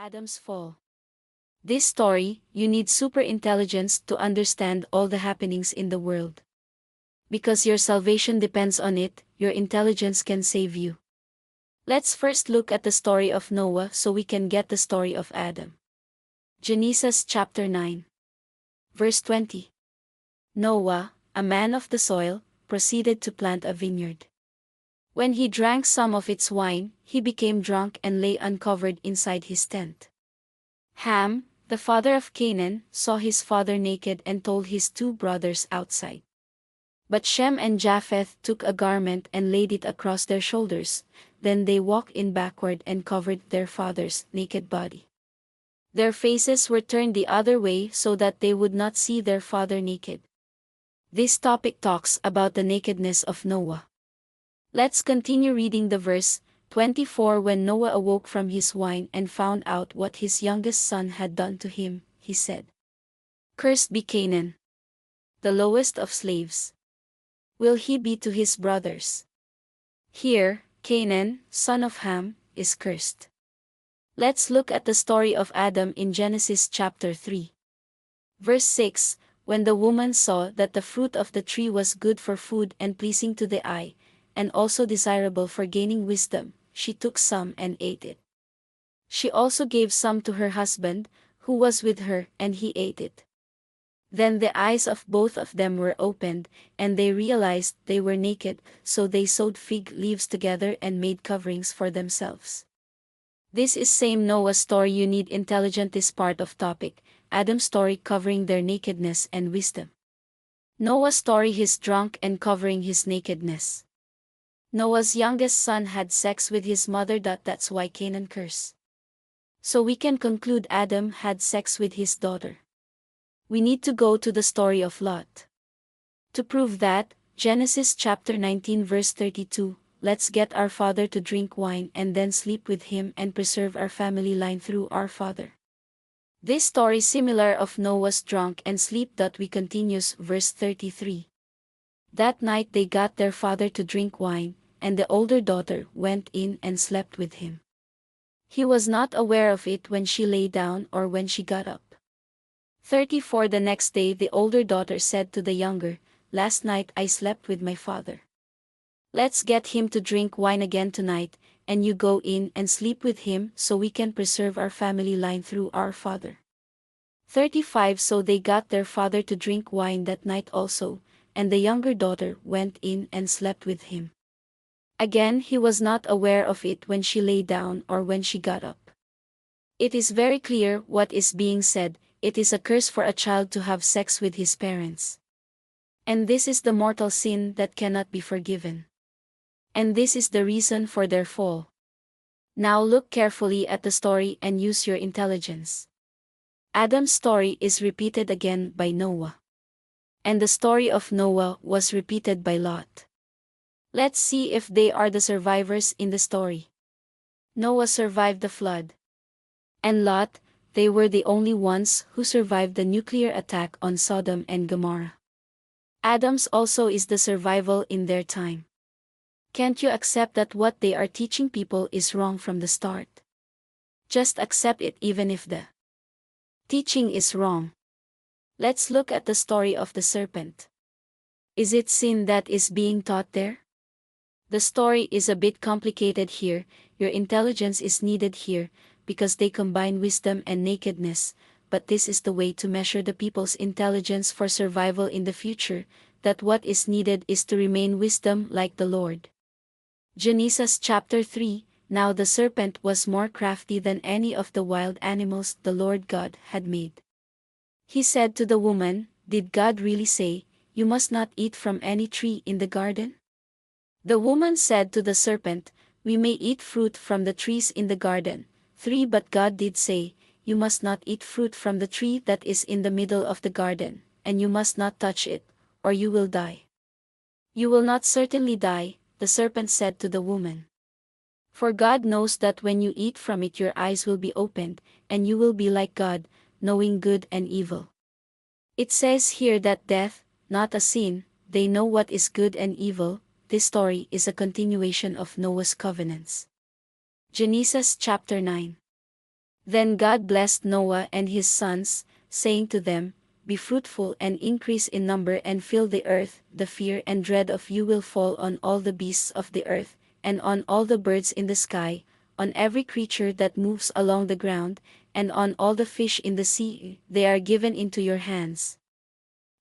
Adam's fall. This story, you need super intelligence to understand all the happenings in the world. Because your salvation depends on it, your intelligence can save you. Let's first look at the story of Noah so we can get the story of Adam. Genesis chapter 9. Verse 20. Noah, a man of the soil, proceeded to plant a vineyard. When he drank some of its wine, he became drunk and lay uncovered inside his tent. Ham, the father of Canaan, saw his father naked and told his two brothers outside. But Shem and Japheth took a garment and laid it across their shoulders, then they walked in backward and covered their father's naked body. Their faces were turned the other way so that they would not see their father naked. This topic talks about the nakedness of Noah. Let's continue reading the verse 24. When Noah awoke from his wine and found out what his youngest son had done to him, he said, "Cursed be Canaan, the lowest of slaves. Will he be to his brothers?" Here, Canaan, son of Ham, is cursed. Let's look at the story of Adam in Genesis chapter 3. Verse 6. When the woman saw that the fruit of the tree was good for food and pleasing to the eye, and also desirable for gaining wisdom, she took some and ate it. She also gave some to her husband, who was with her, and he ate it. Then the eyes of both of them were opened, and they realized they were naked, so they sewed fig leaves together and made coverings for themselves. This is same Noah's story. You need intelligent this part of topic, Adam's story covering their nakedness and wisdom. Noah's story, he's drunk and covering his nakedness. Noah's youngest son had sex with his mother. That's why Canaan curse. So we can conclude Adam had sex with his daughter. We need to go to the story of Lot. To prove that, Genesis chapter 19 verse 32, let's get our father to drink wine and then sleep with him and preserve our family line through our father. This story similar of Noah's drunk and sleep. We continues verse 33. That night they got their father to drink wine, and the older daughter went in and slept with him. He was not aware of it when she lay down or when she got up. 34. The next day the older daughter said to the younger, "Last night I slept with my father. Let's get him to drink wine again tonight, and you go in and sleep with him so we can preserve our family line through our father." 35. So they got their father to drink wine that night also, and the younger daughter went in and slept with him. Again he was not aware of it when she lay down or when she got up. It is very clear what is being said. It is a curse for a child to have sex with his parents. And this is the mortal sin that cannot be forgiven. And this is the reason for their fall. Now look carefully at the story and use your intelligence. Adam's story is repeated again by Noah. And the story of Noah was repeated by Lot. Let's see if they are the survivors in the story. Noah survived the flood. And Lot, they were the only ones who survived the nuclear attack on Sodom and Gomorrah. Adam's also is the survival in their time. Can't you accept that what they are teaching people is wrong from the start? Just accept it even if the teaching is wrong. Let's look at the story of the serpent. Is it sin that is being taught there? The story is a bit complicated here. Your intelligence is needed here, because they combine wisdom and nakedness, but this is the way to measure the people's intelligence for survival in the future, that what is needed is to remain wisdom like the Lord. Genesis chapter 3. Now the serpent was more crafty than any of the wild animals the Lord God had made. He said to the woman, "Did God really say, 'You must not eat from any tree in the garden'?" The woman said to the serpent, "We may eat fruit from the trees in the garden." 3. But God did say, "You must not eat fruit from the tree that is in the middle of the garden, and you must not touch it, or you will die." "You will not certainly die," the serpent said to the woman. "For God knows that when you eat from it your eyes will be opened, and you will be like God, knowing good and evil." It says here that death, not a sin, they know what is good and evil. This story is a continuation of Noah's covenants. Genesis chapter 9. Then God blessed Noah and his sons, saying to them, "Be fruitful and increase in number and fill the earth. The fear and dread of you will fall on all the beasts of the earth, and on all the birds in the sky, on every creature that moves along the ground, and on all the fish in the sea. They are given into your hands.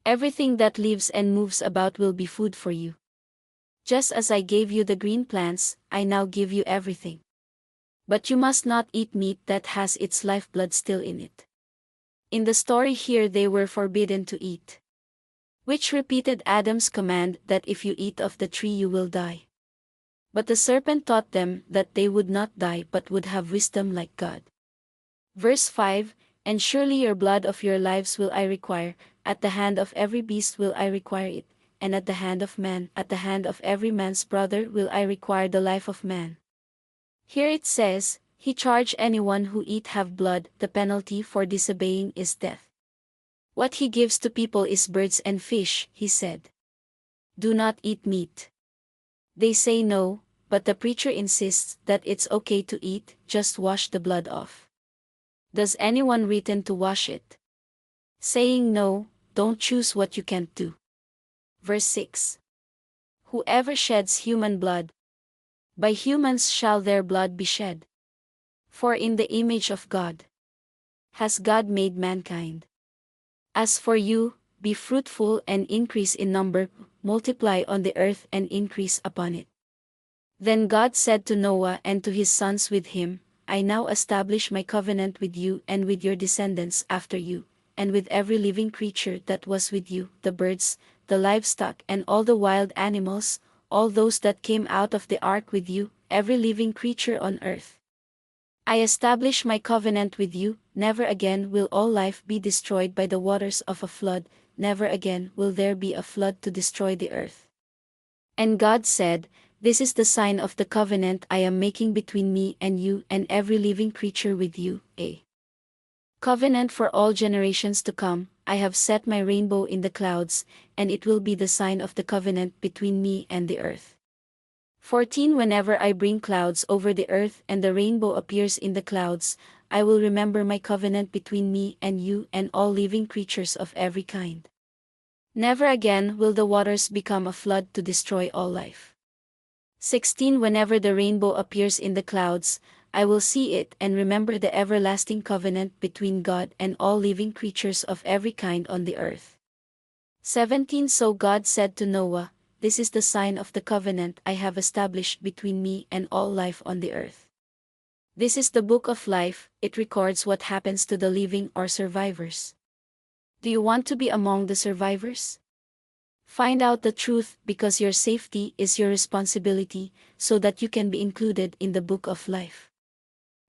Everything that lives and moves about will be food for you. Just as I gave you the green plants, I now give you everything. But you must not eat meat that has its lifeblood still in it." In the story here they were forbidden to eat, which repeated Adam's command that if you eat of the tree you will die. But the serpent taught them that they would not die but would have wisdom like God. Verse 5, "And surely your blood of your lives will I require, at the hand of every beast will I require it, and at the hand of man, at the hand of every man's brother will I require the life of man." Here it says, "He charged anyone who eat have blood, the penalty for disobeying is death." What he gives to people is birds and fish, he said. Do not eat meat. They say no, but the preacher insists that it's okay to eat, just wash the blood off. Does anyone written to wash it? Saying no, don't choose what you can't do. Verse 6. "Whoever sheds human blood, by humans shall their blood be shed. For in the image of God has God made mankind. As for you, be fruitful and increase in number, multiply on the earth and increase upon it." Then God said to Noah and to his sons with him, "I now establish my covenant with you and with your descendants after you, and with every living creature that was with you, the birds, the livestock and all the wild animals, all those that came out of the ark with you, every living creature on earth. I establish my covenant with you, never again will all life be destroyed by the waters of a flood, never again will there be a flood to destroy the earth." And God said, "This is the sign of the covenant I am making between me and you and every living creature with you, a covenant for all generations to come. I have set my rainbow in the clouds, and it will be the sign of the covenant between me and the earth." 14 Whenever I bring clouds over the earth and the rainbow appears in the clouds, I will remember my covenant between me and you and all living creatures of every kind. Never again will the waters become a flood to destroy all life. 16 Whenever the rainbow appears in the clouds, I will see it and remember the everlasting covenant between God and all living creatures of every kind on the earth. 17 So God said to Noah, "This is the sign of the covenant I have established between me and all life on the earth." This is the book of life, it records what happens to the living or survivors. Do you want to be among the survivors? Find out the truth because your safety is your responsibility, so that you can be included in the book of life.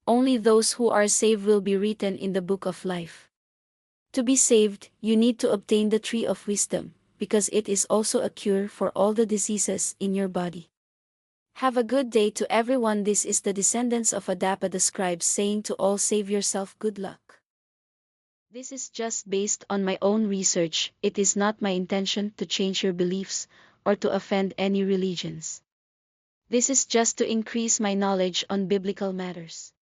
Only those who are saved will be written in the book of life. To be saved, you need to obtain the tree of wisdom, because it is also a cure for all the diseases in your body. Have a good day to everyone. This is the descendants of Adapa the scribes saying to all, save yourself, good luck. This is just based on my own research. It is not my intention to change your beliefs or to offend any religions. This is just to increase my knowledge on biblical matters.